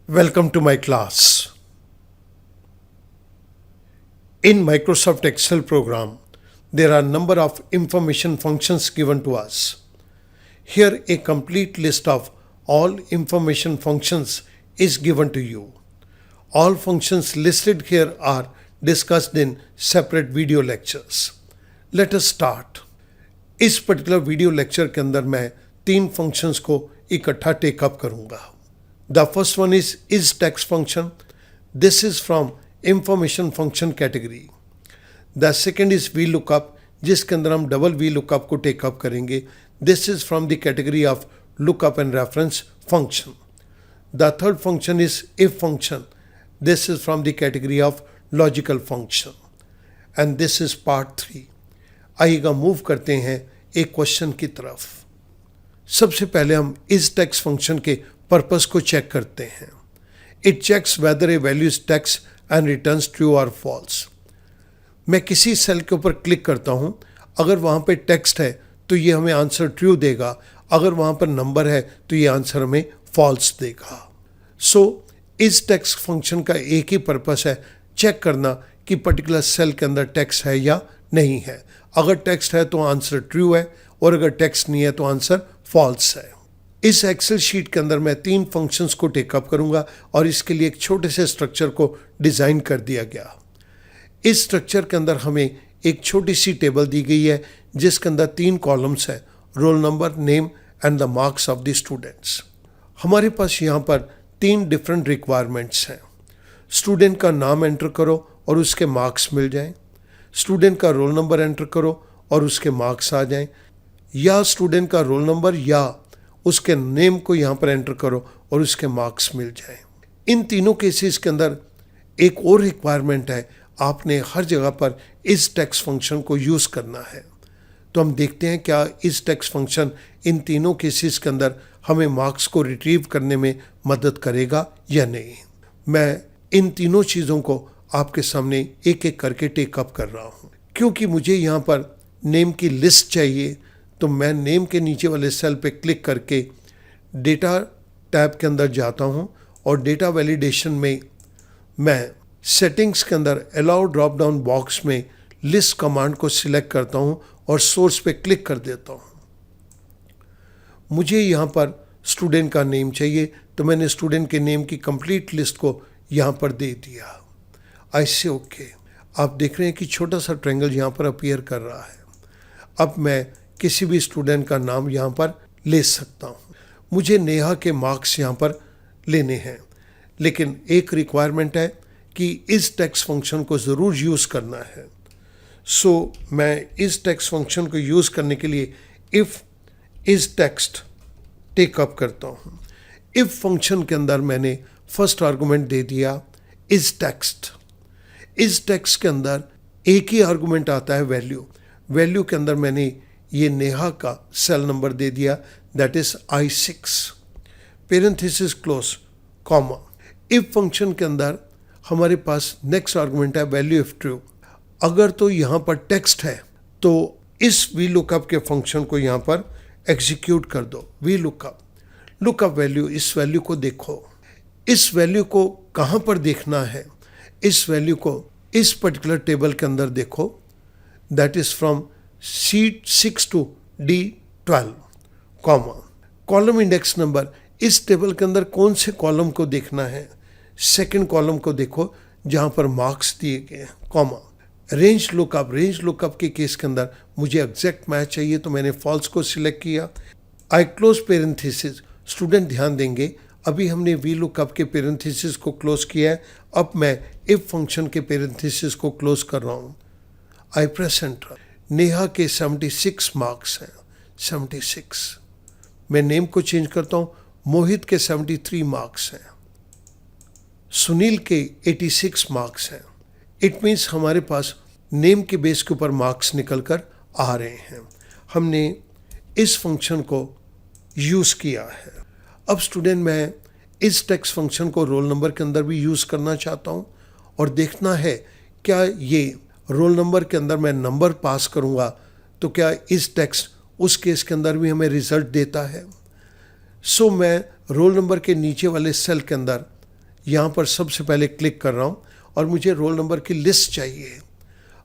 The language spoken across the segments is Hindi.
Welcome to my class. In Microsoft Excel program, there are a number of information functions given to us. Here a complete list of all information functions is given to you. All functions listed here are discussed in separate video lectures. Let us start. इस पर्टिकुलर वीडियो लेक्चर के अंदर मैं 3 फंक्शंस को इकट्ठा टेकअप करूंगा. The first one is text function. This is from information function category. The second is VLOOKUP, जिसके अंदर हम डबल VLOOKUP को टेकअप करेंगे. This is from the category of lookup and reference function. The third function is if function. This is from the category of logical function. And this is part 3. आइएगा मूव करते हैं एक क्वेश्चन की तरफ. सबसे पहले हम इस टेक्स्ट फंक्शन के पर्पस को चेक करते हैं. It checks whether a value is text and returns true और फॉल्स. मैं किसी सेल के ऊपर क्लिक करता हूं, अगर वहां पे टेक्स्ट है तो ये हमें आंसर ट्रू देगा, अगर वहां पर नंबर है तो ये आंसर हमें फॉल्स देगा. सो इस टेक्स्ट फंक्शन का एक ही पर्पस है, चेक करना कि पर्टिकुलर सेल के अंदर टेक्स्ट है या नहीं है. अगर टेक्स्ट है तो आंसर ट्रू है और अगर टेक्स्ट नहीं है तो आंसर फॉल्स है. इस एक्सेल शीट के अंदर मैं 3 फंक्शंस को टेकअप करूंगा और इसके लिए एक छोटे से स्ट्रक्चर को डिज़ाइन कर दिया गया. इस स्ट्रक्चर के अंदर हमें एक छोटी सी टेबल दी गई है जिसके अंदर 3 कॉलम्स हैं, roll number, name and the marks of the students. हमारे पास यहाँ पर 3 डिफरेंट रिक्वायरमेंट्स हैं. स्टूडेंट का नाम एंटर करो और उसके मार्क्स मिल जाएं, स्टूडेंट का रोल नंबर एंटर करो और उसके मार्क्स आ जाएं, या स्टूडेंट का रोल नंबर या उसके नेम को यहाँ पर एंटर करो और उसके मार्क्स मिल जाएं. इन तीनों केसेस के अंदर एक और रिक्वायरमेंट है, आपने हर जगह पर इस टेक्स्ट फंक्शन को यूज़ करना है. तो हम देखते हैं क्या इस टेक्स्ट फंक्शन इन तीनों केसेस के अंदर हमें मार्क्स को रिट्रीव करने में मदद करेगा या नहीं. मैं इन तीनों चीज़ों को आपके सामने एक एक करके टेकअप कर रहा हूँ. क्योंकि मुझे यहाँ पर नेम की लिस्ट चाहिए तो मैं नेम के नीचे वाले सेल पे क्लिक करके डेटा टैब के अंदर जाता हूँ और डेटा वैलिडेशन में मैं सेटिंग्स के अंदर अलाउ ड्रॉप डाउन बॉक्स में लिस्ट कमांड को सिलेक्ट करता हूँ और सोर्स पे क्लिक कर देता हूँ. मुझे यहाँ पर स्टूडेंट का नेम चाहिए तो मैंने स्टूडेंट के नेम की कंप्लीट लिस्ट को यहाँ पर दे दिया. ऐसे ओके. आप देख रहे हैं कि छोटा सा ट्रायंगल यहाँ पर अपीयर कर रहा है. अब मैं किसी भी स्टूडेंट का नाम यहाँ पर ले सकता हूँ. मुझे नेहा के मार्क्स यहाँ पर लेने हैं, लेकिन एक रिक्वायरमेंट है कि इस टेक्स्ट फंक्शन को ज़रूर यूज़ करना है. सो मैं इस टेक्स्ट फंक्शन को यूज़ करने के लिए इफ़ इस टेक्स्ट टेकअप करता हूँ. इफ़ फंक्शन के अंदर मैंने फर्स्ट आर्गूमेंट दे दिया इस टेक्स्ट. इस टेक्स्ट के अंदर एक ही आर्गूमेंट आता है वैल्यू. वैल्यू के अंदर मैंने ये नेहा का सेल नंबर दे दिया, that is I6, parenthesis close, comma. If function के अंदर हमारे पास नेक्स्ट आर्गूमेंट है वैल्यू इफ ट्रू. अगर तो यहाँ पर टेक्स्ट है तो इस VLOOKUP के फंक्शन को यहाँ पर एग्जीक्यूट कर दो. VLOOKUP, लुकअप वैल्यू, इस वैल्यू को देखो. इस वैल्यू को कहाँ पर देखना है? इस वैल्यू को इस पर्टिकुलर टेबल के अंदर देखो, that is from C6 to D12, comma. Column index number, इस टेबल के अंदर कौन से कॉलम को देखना है? सेकंड कॉलम को देखो जहाँ पर मार्क्स दिए गए हैं, comma. Range lookup, range lookup के केस के अंदर मुझे एग्जैक्ट मैच चाहिए तो मैंने फॉल्स को सिलेक्ट किया. आई क्लोज पेरेंथेसिस. स्टूडेंट ध्यान देंगे, अभी हमने VLOOKUP के पेरेंथेसिस को क्लोज किया है. अब मैं इफ फंक्शन के पेरेंथेसिस को क्लोज कर रहा हूँ. आई प्रेस एंटर. नेहा के 76 मार्क्स हैं, 76. मैं नेम को चेंज करता हूँ. मोहित के 73 मार्क्स हैं, सुनील के 86 मार्क्स हैं. इट मीन्स हमारे पास नेम के बेस के ऊपर मार्क्स निकल कर आ रहे हैं. हमने इस फंक्शन को यूज़ किया है. अब स्टूडेंट, मैं इस टेक्स्ट फंक्शन को रोल नंबर के अंदर भी यूज़ करना चाहता हूँ और देखना है क्या ये रोल नंबर के अंदर मैं नंबर पास करूँगा तो क्या इस टेक्स्ट उस केस के अंदर भी हमें रिजल्ट देता है. सो मैं रोल नंबर के नीचे वाले सेल के अंदर यहाँ पर सबसे पहले क्लिक कर रहा हूँ और मुझे रोल नंबर की लिस्ट चाहिए।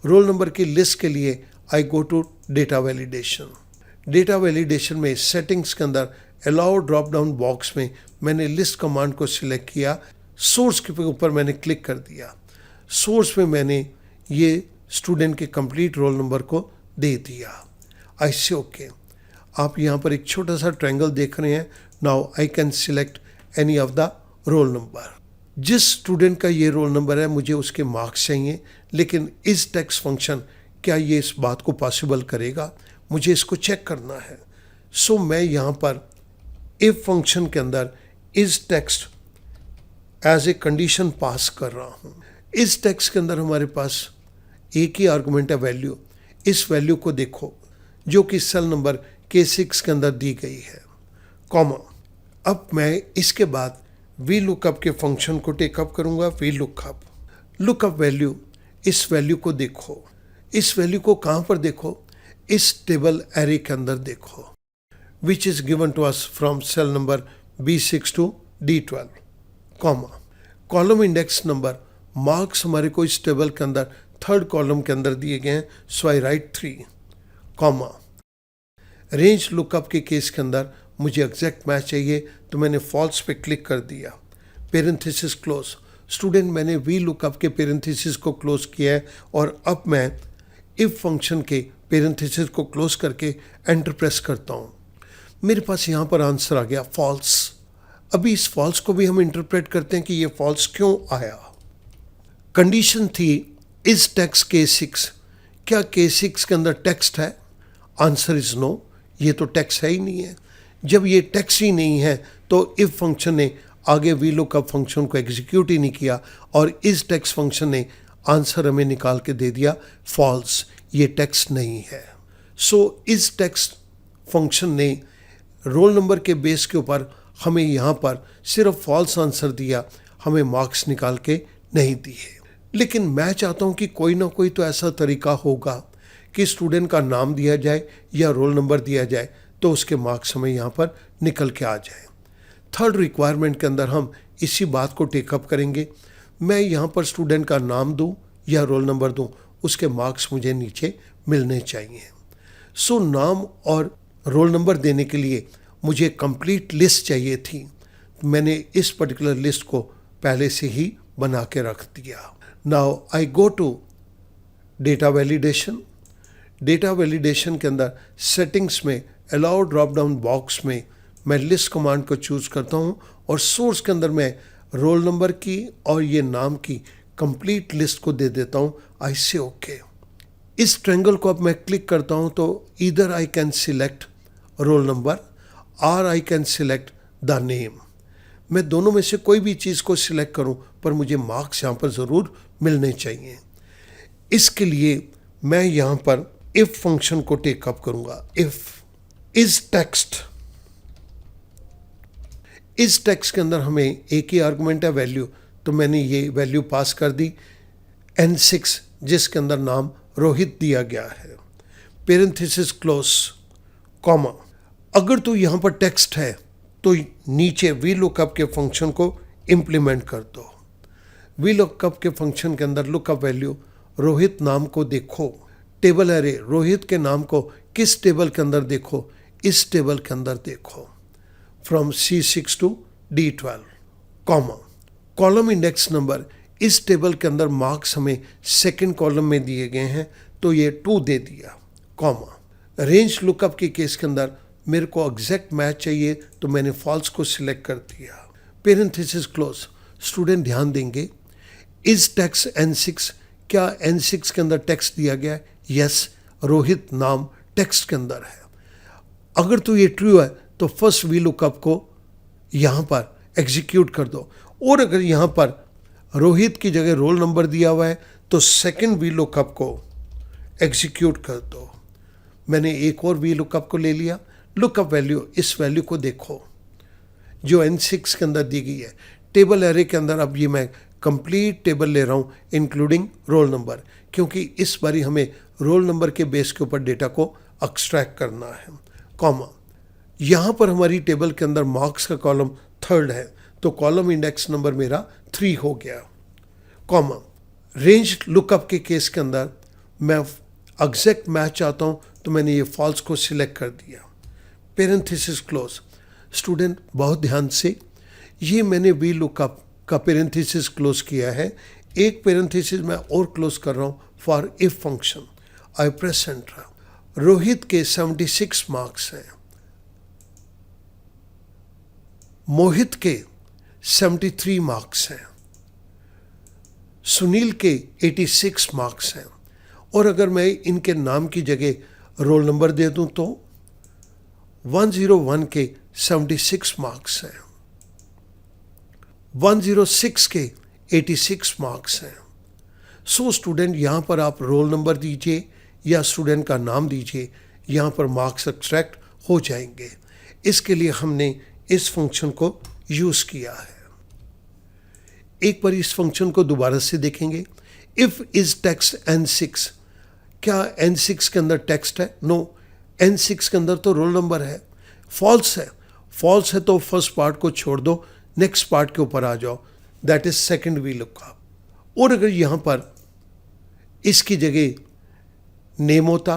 रोल नंबर की लिस्ट के लिए I go to data validation. Data validation में सेटिंग्स के अंदर अलाउ ड्रॉप डाउन बॉक्स में मैंने लिस्ट कमांड को सिलेक्ट किया। सोर्स के ऊपर मैंने क्लिक कर दिया। सोर्स में मैंने ये स्टूडेंट के कंप्लीट रोल नंबर को दे दिया। आई से ओके। आप यहाँ पर एक छोटा सा ट्रायंगल देख रहे हैं। Now I can select any of the roll number. जिस स्टूडेंट का ये रोल नंबर है मुझे उसके मार्क्स चाहिए, लेकिन इस टेक्स्ट फंक्शन क्या ये इस बात को पॉसिबल करेगा, मुझे इसको चेक करना है। सो मैं यहाँ पर इफ फंक्शन के अंदर इस टेक्स्ट एज ए कंडीशन पास कर रहा हूँ। इस टेक्स्ट के अंदर हमारे पास एक ही आर्गुमेंट है वैल्यू। इस वैल्यू को देखो जो कि सेल नंबर K6 के अंदर दी गई है, कॉमा। अब मैं इसके बाद वी लुकअप के फंक्शन को टेकअप करूंगा। वी लुकअप वैल्यू, इस वैल्यू को देखो। इस वैल्यू को कहाँ पर देखो, इस टेबल एरे के अंदर देखो, which is given to us from cell number B6 to D12, comma. Column index number marks हमारे को इस टेबल के अंदर थर्ड कॉलम के अंदर दिए गए हैं, सो आई राइट 3, कॉमा। रेंज लुकअप के केस के अंदर मुझे एग्जैक्ट मैच चाहिए, तो मैंने फॉल्स पे क्लिक कर दिया। Parenthesis close. स्टूडेंट, मैंने वी लुकअप के पेरेंथेसिस को क्लोज किया है और अब मैं इफ फंक्शन के पेरेंथेसिस को क्लोज करके एंटर प्रेस करता हूँ। मेरे पास यहाँ पर आंसर आ गया फॉल्स। अभी इस फॉल्स को भी हम इंटरप्रेट करते हैं कि ये फॉल्स क्यों आया। कंडीशन थी इज टेक्स्ट K6, क्या K6 के अंदर टेक्स्ट है? आंसर इज नो, ये तो टेक्स्ट है ही नहीं है। जब ये टेक्स्ट ही नहीं है तो इफ फंक्शन ने आगे वी लुकअप फंक्शन को एग्जीक्यूट ही नहीं किया और इस टेक्स्ट फंक्शन ने आंसर हमें निकाल के दे दिया फॉल्स, ये टेक्स्ट नहीं है। सो इस टेक्स्ट फंक्शन ने रोल नंबर के बेस के ऊपर हमें यहाँ पर सिर्फ फॉल्स आंसर दिया, हमें मार्क्स निकाल के नहीं दिए। लेकिन मैं चाहता हूँ कि कोई ना कोई तो ऐसा तरीका होगा कि स्टूडेंट का नाम दिया जाए या रोल नंबर दिया जाए तो उसके मार्क्स हमें यहाँ पर निकल के आ जाए। थर्ड रिक्वायरमेंट के अंदर हम इसी बात को टेकअप करेंगे। मैं यहाँ पर स्टूडेंट का नाम दूँ या रोल नंबर दूँ, उसके मार्क्स मुझे नीचे मिलने चाहिए। सो नाम और रोल नंबर देने के लिए मुझे कंप्लीट लिस्ट चाहिए थी। मैंने इस पर्टिकुलर लिस्ट को पहले से ही बना के रख दिया। Now I go to data validation. Data validation के अंदर सेटिंग्स में अलाउ ड्रॉप डाउन बॉक्स में मैं लिस्ट कमांड को चूज करता हूँ और सोर्स के अंदर मैं रोल नंबर की और ये नाम की कंप्लीट लिस्ट को दे देता हूँ। आई से ओके। इस ट्रायंगल को अब मैं क्लिक करता हूँ तो either I can select roll number और I can select the name. मैं दोनों में से कोई भी चीज़ को सिलेक्ट करूं पर मुझे मार्क्स यहाँ पर ज़रूर मिलने चाहिए। इसके लिए मैं यहाँ पर इफ फंक्शन को टेकअप करूँगा। इफ इज टेक्स्ट, इस टेक्स्ट के अंदर हमें एक ही आर्गुमेंट है वैल्यू, तो मैंने ये वैल्यू पास कर दी N6 जिसके अंदर नाम रोहित दिया गया है। Parenthesis close, comma. अगर तो यहाँ पर टेक्स्ट है तो नीचे वी लुकअप के फंक्शन को इम्प्लीमेंट कर दो। वी लुकअप के फंक्शन के अंदर लुकअप वैल्यू रोहित नाम को देखो। टेबल एरे रोहित के नाम को किस टेबल के अंदर देखो, इस टेबल के अंदर देखो from C6 to D12, comma. Column index number इस टेबल के अंदर मार्क्स हमें सेकंड कॉलम में दिए गए हैं तो ये 2 दे दिया, कॉमा। रेंज लुकअप के केस के अंदर मेरे को एग्जैक्ट मैच चाहिए तो मैंने फॉल्स को सिलेक्ट कर दिया। Parenthesis close. स्टूडेंट ध्यान देंगे, इज टेक्स्ट N6, क्या N6 के अंदर टेक्स्ट दिया गया है? यस, रोहित नाम टेक्स्ट के अंदर है। अगर तो ये ट्रू है तो फर्स्ट वी लुकअप को यहाँ पर एग्जीक्यूट कर दो, और अगर यहाँ पर रोहित की जगह रोल नंबर दिया हुआ है तो सेकंड वी लुकअप को एग्जीक्यूट कर दो। मैंने एक और वी लुकअप को ले लिया। लुकअप वैल्यू, इस वैल्यू को देखो जो N6 के अंदर दी गई है। टेबल एरे के अंदर अब ये मैं कंप्लीट टेबल ले रहा हूँ इंक्लूडिंग रोल नंबर, क्योंकि इस बारी हमें रोल नंबर के बेस के ऊपर डेटा को एक्सट्रैक्ट करना है, कॉमा। यहाँ पर हमारी टेबल के अंदर मार्क्स का कॉलम थर्ड है तो कॉलम इंडेक्स नंबर मेरा 3 हो गया, कॉमा रेंज लुकअप के केस के अंदर मैं एग्जैक्ट मैच चाहता हूँ तो मैंने ये फॉल्स को सिलेक्ट कर दिया, पेरेंथेसिस क्लोज। स्टूडेंट बहुत ध्यान से, ये मैंने वी लुकअप का पेरेंथेसिस क्लोज किया है, एक पेरेंथेसिस मैं और क्लोज कर रहा हूँ for if function. I press enter. Rohit के 76 मार्क्स हैं, मोहित के 73 मार्क्स हैं, सुनील के 86 मार्क्स हैं। और अगर मैं इनके नाम की जगह रोल नंबर दे दूं तो 101 के 76 मार्क्स हैं, 106 के 86 मार्क्स हैं। सो स्टूडेंट यहाँ पर आप रोल नंबर दीजिए या स्टूडेंट का नाम दीजिए, यहाँ पर मार्क्स एक्सट्रैक्ट हो जाएंगे। इसके लिए हमने इस फंक्शन को यूज़ किया है। एक बार इस फंक्शन को दोबारा से देखेंगे। इफ इज टेक्स्ट N6, क्या N6 के अंदर टेक्स्ट है? नो, N6 के अंदर तो रोल नंबर है। फॉल्स है, फॉल्स है तो फर्स्ट पार्ट को छोड़ दो, नेक्स्ट पार्ट के ऊपर आ जाओ, that is second V lookup. और अगर यहां पर इसकी जगह नेम होता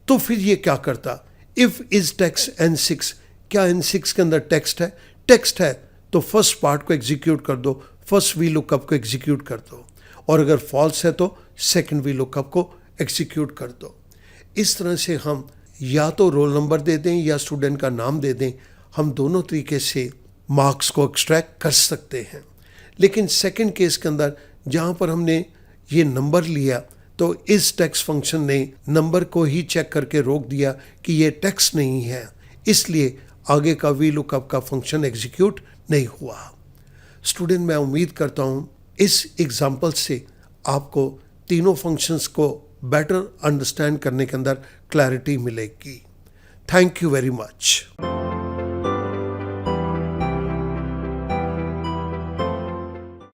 तो फिर ये क्या करता? इफ इज टेक्स्ट N6, क्या N6 के अंदर टेक्स्ट है? टेक्स्ट है तो फर्स्ट पार्ट को एग्जीक्यूट कर दो, फर्स्ट वी लुकअप को एग्जीक्यूट कर दो, और अगर फॉल्स है तो सेकंड वी लुकअप को एग्जीक्यूट कर दो। इस तरह से हम या तो रोल नंबर दे दें या स्टूडेंट का नाम दे दें, हम दोनों तरीके से मार्क्स को एक्सट्रैक्ट कर सकते हैं। लेकिन सेकंड केस के अंदर जहाँ पर हमने ये नंबर लिया तो इस टेक्स्ट फंक्शन ने नंबर को ही चेक करके रोक दिया कि ये टेक्स्ट नहीं है, इसलिए आगे का वी लुकअप का फंक्शन एग्जीक्यूट नहीं हुआ। स्टूडेंट, मैं उम्मीद करता हूँ इस एग्जाम्पल से आपको तीनों फंक्शंस को बेटर अंडरस्टैंड करने के अंदर क्लैरिटी मिलेगी। Thank you very much.